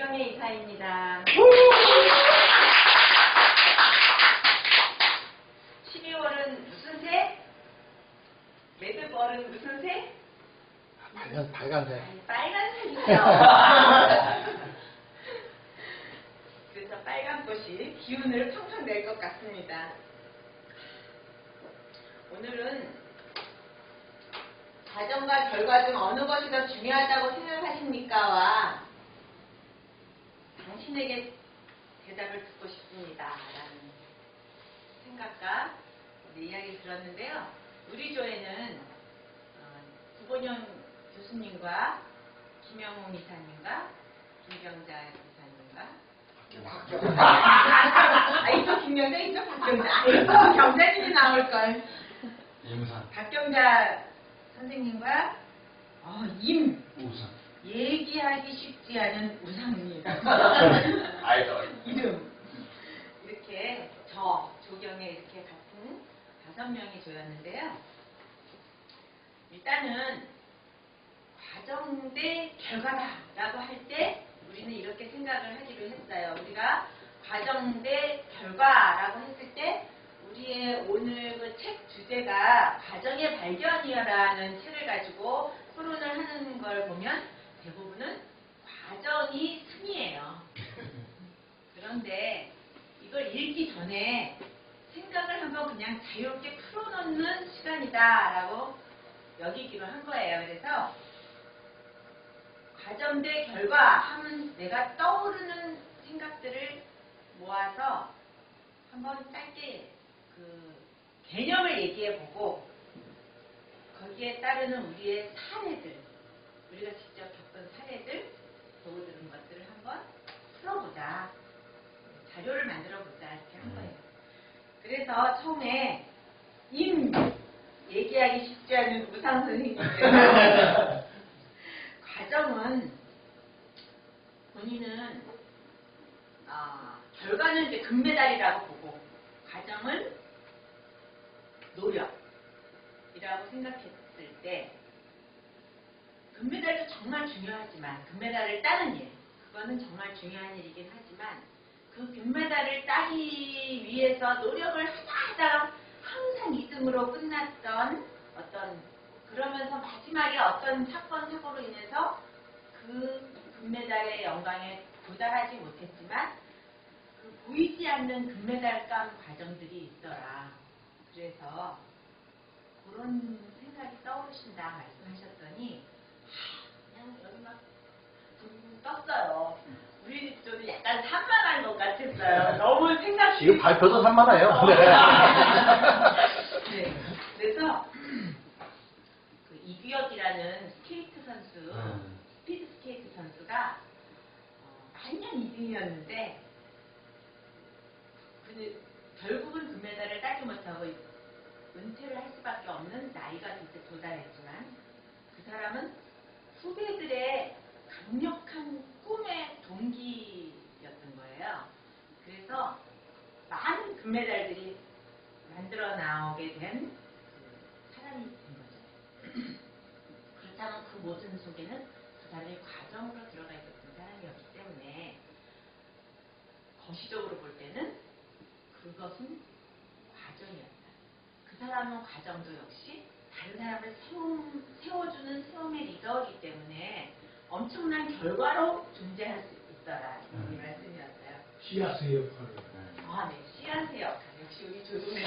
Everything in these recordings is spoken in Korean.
조경혜 이사입니다. 12월은 무슨 새? 매듭월은 무슨 새? 빨간색. 아니, 빨간색이죠. 그래서 빨간 꽃이 기운을 팡팡 낼 것 같습니다. 오늘은 과정과 결과 중 어느 것이 더 중요하다고 생각하십니까?와 당신에게 대답을 듣고 싶습니다. 라는 생각과 이야기를 들었는데요. 우리 조에는 구본영 교수님과 김영웅 이사님과 김경자 이사님과 이쪽 김경자 이쪽 박경자 이쪽 경자님이 나올걸. 임상. 박경자 선생님과 우상. 얘기하기 쉽지 않은 우상입니다. 아이돌. 이름 이렇게 조경에 이렇게 같은 5명이 조였는데요. 일단은 과정 대 결과다라고 할 때 우리는 이렇게 생각을 하기로 했어요. 우리가 과정 대 결과라고 했을 때 우리의 오늘 그 책 주제가 과정의 발견이라는 책을 가지고 토론을 하는 걸 보면 대부분은 과정이 승이에요. 그런데 이걸 읽기 전에 생각을 한번 그냥 자유롭게 풀어놓는 시간이다라고 여기기로 한 거예요. 그래서 과정 대 결과 하면 내가 떠오르는 생각들을 모아서 한번 짧게 그 개념을 얘기해보고 거기에 따르는 우리의 사례들, 우리가 직접 겪은 사례들, 보고 들은 것들을 한번 풀어보자. 자료를 만들어보자. 이렇게 한 거예요. 그래서 처음에 얘기하기 쉽지 않은 우상 선생님께서 과정은 본인은 결과는 이제 금메달이라고 보고 과정은 노력이라고 생각했을 때 금메달도 정말 중요하지만 금메달을 따는 일 그거는 정말 중요한 일이긴 하지만 그 금메달을 따기 위해서 노력을 하다 항상 2등으로 끝났던 그러면서 마지막에 어떤 사고로 인해서 그 금메달의 영광에 도달하지 못했지만 그 보이지 않는 금메달감 과정들이 있더라. 그래서 그런 생각이 떠오르신다 말씀하셨더니 그냥 여기 막 붕붕 떴어요. 우리 집도 약간 산만한 것 같았어요. 너무 생각이 지금 발표도 산만해요. 네. 그래서 그 이규혁이라는 스케이트 선수, 스피드 스케이트 선수가 만년 2등이었는데 결국은 금메달을 따지 못하고 은퇴를 할 수밖에 없는 나이가 그때 도달했지만 그 사람은 후배들의 강력한 꿈의 동기였던 거예요. 그래서 많은 금메달들이 만들어 나오게 된 사람이 된 거죠. 그렇다면 그 모든 속에는 그 사람의 과정으로 들어가 있었던 사람이었기 때문에 거시적으로 볼 때는 그것은 과정이었다. 그 사람은 과정도 역시 다른 사람을 세워주는 세움의 리더이기 때문에 엄청난 결과로 존재할 수 있더라. 이 말씀이었어요. 씨앗의 역할을. 네. 씨앗의 역할. 역시 우리 조동현.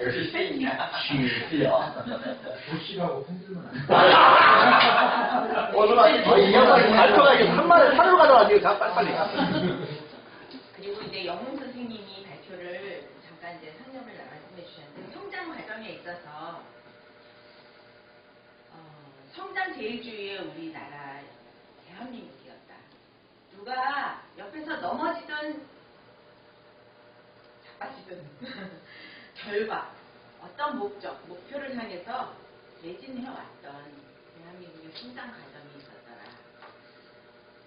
역시 씨앗. 도시라고 흔들면 안 돼. 오늘 이 양반이 발표가 이게 산으로 가져와 지금 빨리. 그리고 이제 영웅 선생님이 발표를 잠깐 이제 상념을 말씀해 주셨는데 성장 과정에 있어서 성장 제일주의의 우리나라 대한민국이었다. 누가 옆에서 넘어지든 자빠지든 결과, 어떤 목표를 향해서 매진해왔던 대한민국의 성장 과정이 있었더라.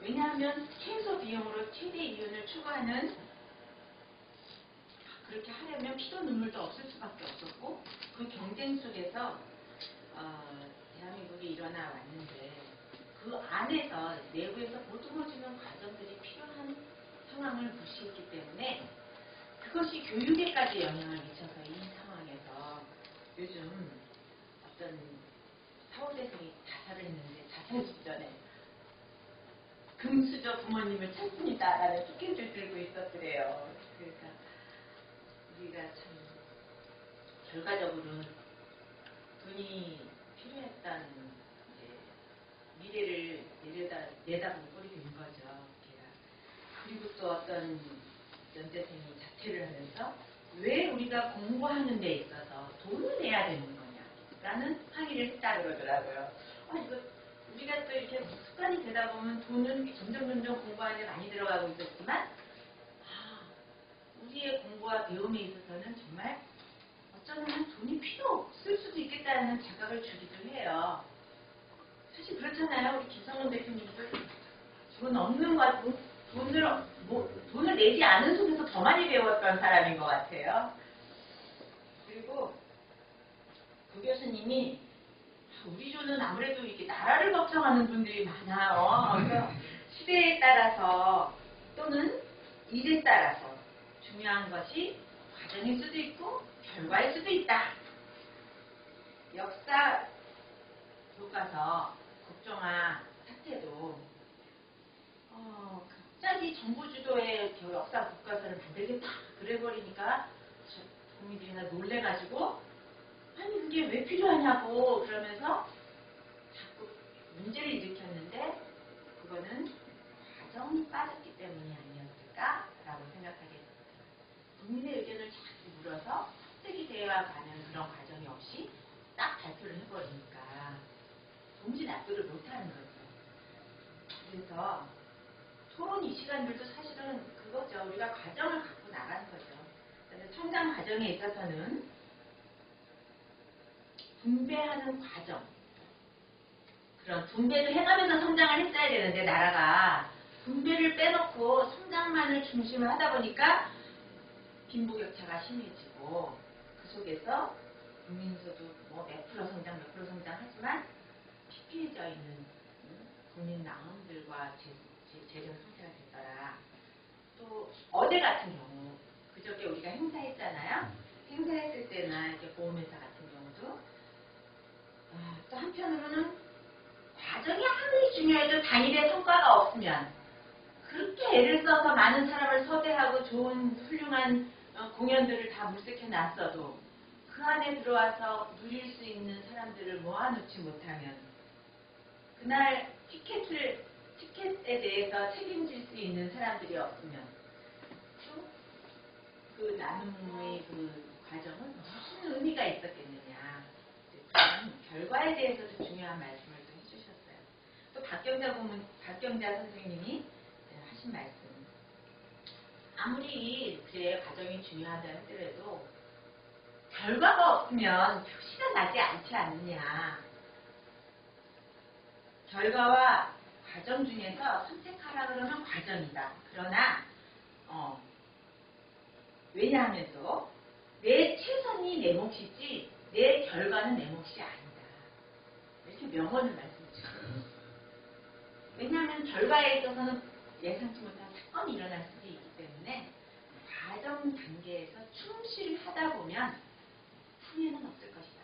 왜냐하면 최소 비용으로 최대 이윤을 추구하는 그렇게 하려면 피도 눈물도 없을 수밖에 없었고 그 경쟁 속에서 대한민국이 일어나 왔는데 그 안에서 내부에서 보듬어주는 과정들이 필요한 상황을 무시했기 때문에 그것이 교육에까지 영향을 미쳐서 이 상황에서 요즘 어떤 사후대생이 자살을 했는데 자살 직전에 금수저 부모님을 찾습니다라는 티켓을 들고 있었더래요. 그러니까 우리가 참 결과적으로 돈이 필요했던 이제 미래를 내다본 꼴이 된 거죠. 걔가. 그리고 또 어떤 연대생이 자퇴를 하면서 왜 우리가 공부하는 데 있어서 돈을 내야 되는 거냐라는 항의를 했다 그러더라고요. 이거 우리가 또 이렇게 습관이 되다 보면 돈은 점점 공부하는 데 많이 들어가고 있었지만 우리의 공부와 배움에 있어서는 정말 어쩌면 돈이 필요 없을 수도 있겠다는 자각을 주기도 해요. 사실 그렇잖아요. 우리 김성원 대표님도 돈 없는 것, 돈을 내지 않은 속에서 더 많이 배웠던 사람인 것 같아요. 그리고 그 교수님이 우리 조는 아무래도 이렇게 나라를 걱정하는 분들이 많아요. 그래서 시대에 따라서 또는 일에 따라서 중요한 것이 과정일 수도 있고 결과일 수도 있다. 역사 교과서 국정화 사태도 갑자기 정부 주도의 역사 교과서를 만들겠다 그래버리니까 국민들이나 놀래가지고 아니 그게 왜 필요하냐고 그러면서 자꾸 문제를 일으켰는데 그거는 과정이 빠졌기 때문이 아니었을까라고 생각하게 됩니다. 국민의 의견을 자꾸 물어서 납득이 되어가는 그런 과정이 없이 딱 발표를 해버리니까 도무지 납득을 못하는 거죠. 그래서 토론 이 시간들도 사실은 그거죠. 우리가 과정을 갖고 나가는 거죠. 그래서 성장 과정에 있어서는 분배하는 과정. 그런 분배를 해가면서 성장을 했어야 되는데 나라가 분배를 빼놓고 성장만을 중심으로 하다 보니까 빈부격차가 심해지고 그 속에서 국민소득 몇 프로 성장 하지만 피폐해져 있는 국민 나눔들과 재정 상태가 됐더라. 또 어제 같은 경우 그저께 우리가 행사했잖아요. 행사했을 때나 이렇게 보험회사 같은 경우도 또 한편으로는 과정이 아무리 중요해도 단일의 성과가 없으면 그렇게 애를 써서 많은 사람을 섭외하고 좋은 훌륭한 공연들을 다 물색해 놨어도 그 안에 들어와서 누릴 수 있는 사람들을 모아놓지 못하면 그날 티켓에 대해서 책임질 수 있는 사람들이 없으면 또 그 나눔의 그 과정은 무슨 의미가 있었겠느냐. 그런 결과에 대해서도 중요한 말씀을 또 해주셨어요. 또 박경자 선생님이 하신 말씀. 아무리 그래 과정이 중요하다 하더라도 결과가 없으면 표시가 나지 않지 않느냐. 결과와 과정 중에서 선택하라 그러면 과정이다. 그러나 왜냐하면 또 내 최선이 내 몫이지 내 결과는 내 몫이 아니다. 이렇게 명언을 말씀해 주셨어요. 왜냐하면 결과에 있어서는 예상치 못한 사건이 일어날 수도 있기 때문에 과정 단계에서 충실하다 보면 후회는 없을 것이다.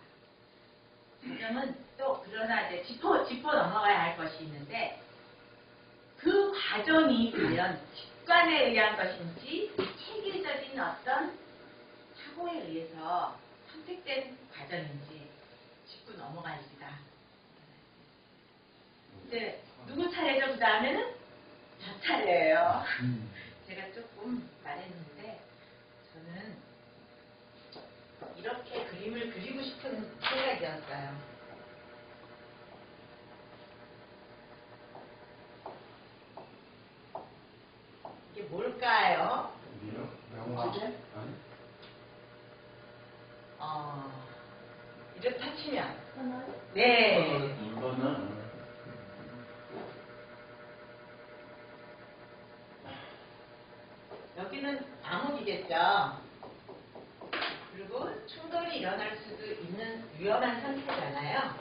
과정은 또 그러나 이제 짚어 넘어가야 할 것이 있는데 그 과정이 과연 직관에 의한 것인지 체계적인 어떤 사고에 의해서 선택된 과정인지 짚고 넘어갈 일이다. 이제 누구 차례죠? 그 다음에는 저 차례예요. 제가 조금 말했는데 저는 이렇게 그림을 그리고 싶은 생각이었어요. 이게 뭘까요? 명화제? 이렇다 치면 네. 이거는 여기는 암흑이겠죠. 그리고 충돌이 일어날 수도 있는 위험한 상태잖아요.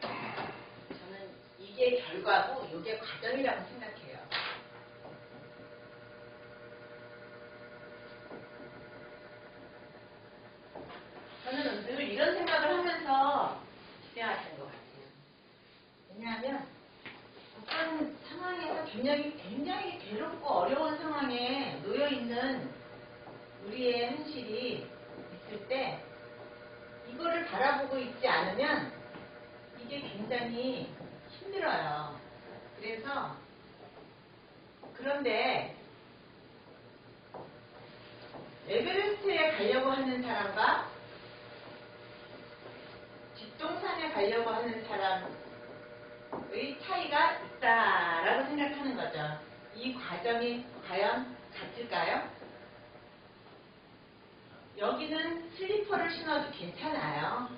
저는 이게 이게 결과고 이게 과정이라고 생각해요. 저는 늘 이런 생각을 하면서 진행하시는 것 같아요. 왜냐하면 어떤 상황에서 굉장히 괴롭고 어려운 상황에 놓여 있는 우리의 현실이 있을 때 이거를 바라보고 있지 않으면 이게 굉장히 힘들어요. 그런데 에베레스트에 가려고 하는 사람과 뒷동산에 가려고 하는 사람의 차이가 있다라고 생각하는 거죠. 이 과정이 과연 같을까요? 여기는 슬리퍼를 신어도 괜찮아요.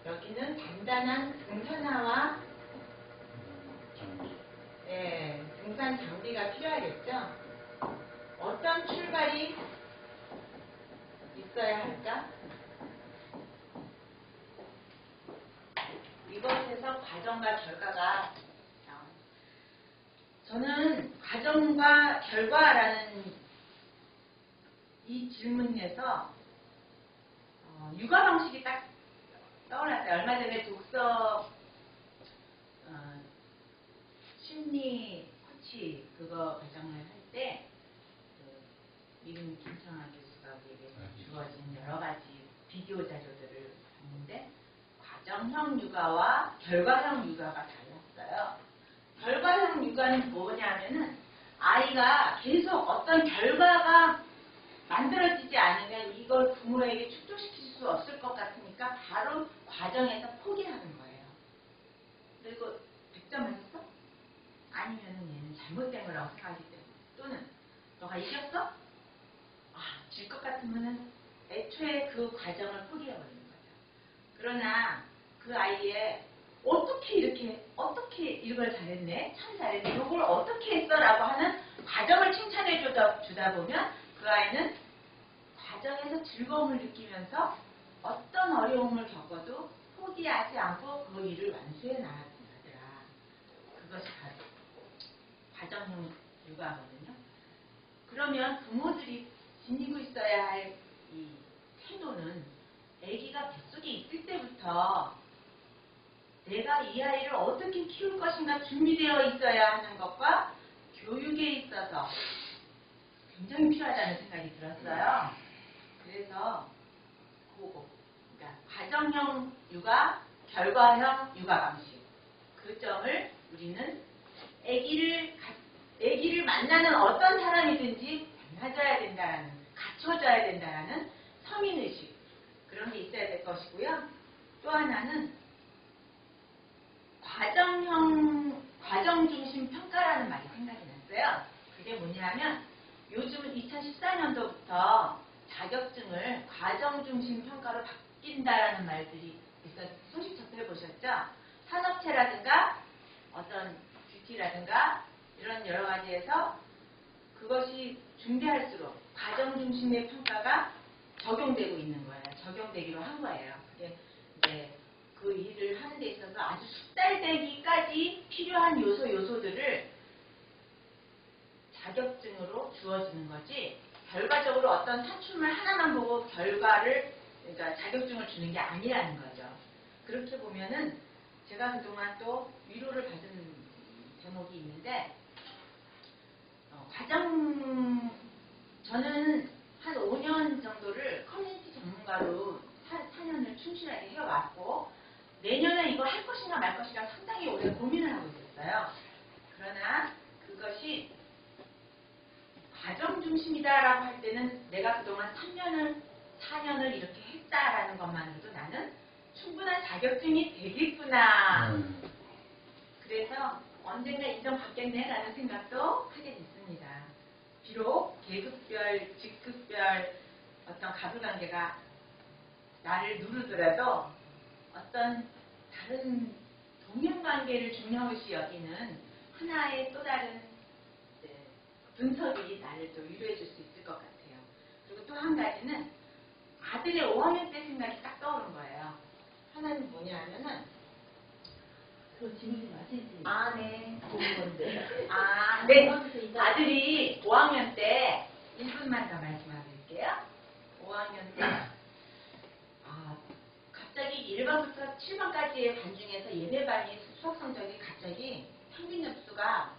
여기는 단단한 등산화와 등산 장비가 필요하겠죠. 어떤 출발이 있어야 할까? 이것에서 과정과 결과가 나옵니다. 저는 과정과 결과라는 이 질문에서 육아 방식이 딱 떠올랐어요. 얼마 전에 독서 심리 코치 그거 과정을 할 때 이름 김창아 교수가 우리에게 주어진 여러 가지 비디오 자료들을 봤는데 과정형 육아와 결과형 육아가 달랐어요. 결과형 육아는 뭐냐면은 아이가 계속 어떤 결과가 만들어지지 않으면 이걸 부모에게 축적시킬 수 없을 것 같으니까 바로 과정에서 포기하는 거예요. 그리고 100점 맞았어? 아니면 얘는 잘못된 거라고 생각하기 때문에 또는 너가 이겼어? 질 것 같으면 애초에 그 과정을 포기해버리는 거죠. 그러나 그 아이의 어떻게 이걸 잘했네? 참 잘했네. 이걸 어떻게 했어? 라고 하는 과정을 칭찬해 주다 보면 그 아이는 과정에서 즐거움을 느끼면서 어떤 어려움을 겪어도 포기하지 않고 그 일을 완수해 나가더라. 그것이 바로 과정형 육아거든요. 그러면 부모들이 지니고 있어야 할 이 태도는 아기가 뱃속에 있을 때부터 내가 이 아이를 어떻게 키울 것인가 준비되어 있어야 하는 것과 교육에 있어서 굉장히 필요하다는 생각이 들었어요. 그래서 그러니까 과정형 육아, 결과형 육아 방식 그 점을 우리는 아기를 만나는 어떤 사람이든지 만나줘야 된다라는, 갖춰줘야 된다라는 서민의식 그런 게 있어야 될 것이고요. 또 하나는 과정 중심 평가라는 말이 생각이 났어요. 그게 뭐냐면 요즘은 2014년도부터 자격증을 과정 중심 평가로 바뀐다라는 말들이 있어서 소식 접해보셨죠? 산업체라든가 어떤 뷰티라든가 이런 여러 가지에서 그것이 중대할수록 과정 중심의 평가가 적용되고 있는 거예요. 적용되기로 한 거예요. 그게 이제 그 일을 하는 데 있어서 아주 숙달되기까지 필요한 요소들을 자격증으로 주어지는 거지 결과적으로 어떤 산출물 하나만 보고 그러니까 자격증을 주는 게 아니라는 거죠. 그렇게 보면은 제가 그동안 또 위로를 받은 대목이 있는데 저는 한 5년 정도를 커뮤니티 전문가로 4년을 충실하게 해왔고 내년에 이거 할 것인가 말 것인가 상당히 오래 고민을 하고 있었어요. 그러나 그것이 과정 중심이다라고 할 때는 내가 그동안 4년을 이렇게 했다라는 것만으로도 나는 충분한 자격증이 되겠구나. 그래서 언젠가 인정받겠네라는 생각도 하게 됐습니다. 비록 계급별, 직급별 어떤 가부관계가 나를 누르더라도 어떤 다른 동행관계를 중요시 여기는 하나의 또 다른 분석이 나를 또 위로해 줄 수 있을 것 같아요. 그리고 또 한 가지는 아들의 5학년 때 생각이 딱 떠오른 거예요. 하나는 뭐냐 하면은 그 지우지 마시지. 아, 네. 좋은 건데. 아, 네. 아들이 5학년 때 1분만 더 말씀해 드릴게요. 5학년 때 갑자기 1반부터 7반까지의 반 중에서 예배반이 수학 성적이 갑자기 평균 점수가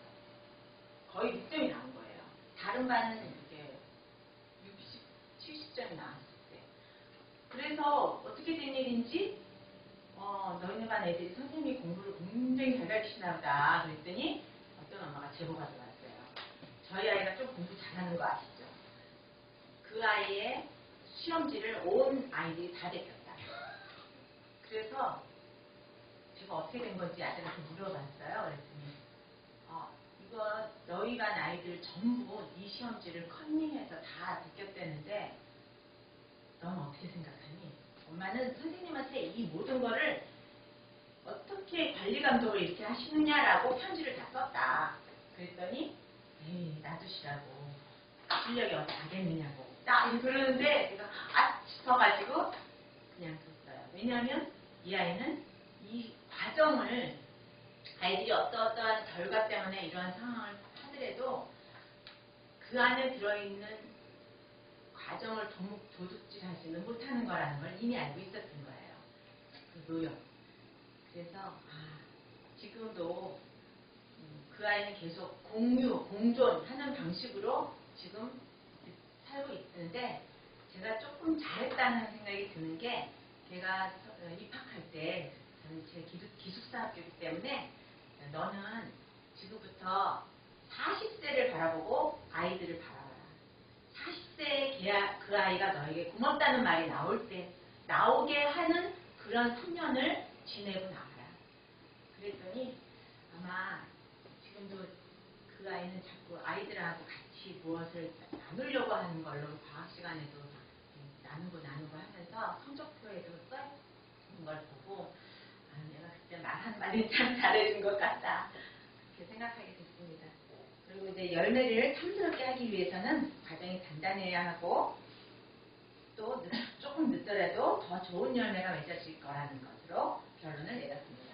거의 6점이 나온 거예요. 다른 반은 이게 60, 70점이 나왔을 때. 그래서 어떻게 된 일인지 너희네 반 애들이 선생님이 공부를 굉장히 잘 가르치나 보다 그랬더니 어떤 엄마가 제보가 들어왔어요. 저희 아이가 좀 공부 잘하는 거 아시죠? 그 아이의 시험지를 온 아이들이 다 베꼈다. 그래서 제가 어떻게 된 건지 아들한테 물어봤어요. 그랬더니 이거 너희 반 아이들 전부 이 시험지를 컨닝해서 다 베꼈다는데 넌 어떻게 생각하니? 엄마는 선생님한테 이 모든 거를 어떻게 관리 감독을 이렇게 하시느냐라고 편지를 다 썼다. 그랬더니 에이 놔두시라고 실력이 어디 가겠느냐고 딱 그러는데 제가 싶어가지고 그냥 뒀어요. 왜냐하면 이 아이는 이 과정을 아이들이 어떠한 결과 때문에 이러한 상황을 하더라도 그 안에 들어있는 과정을 도둑질하지는 못하는 거라는 걸 이미 알고 있었던 거예요. 그 노력. 그래서 지금도 그 아이는 계속 공존하는 방식으로 지금 살고 있는데 제가 조금 잘했다는 생각이 드는 게 걔가 입학할 때 저는 제 기숙사 학교이기 때문에 너는 지금부터 40세를 바라보고 아이들을 바라봐라. 40세에 그 아이가 너에게 고맙다는 말이 나오게 하는 그런 3년을 지내고 나가라. 그랬더니 아마 지금도 그 아이는 자꾸 아이들하고 같이 무엇을 나누려고 하는 걸로 과학 시간에도 나누고 하면서 성적표에도 써있는 걸 보고 내가 그때 말 한마디 참 잘해준 것 같다. 그렇게 생각하게 됐습니다. 그리고 이제 열매를 탐스럽게 하기 위해서는 과정이 단단해야 하고 또 조금 늦더라도 더 좋은 열매가 맺어질 거라는 것으로 결론을 내렸습니다.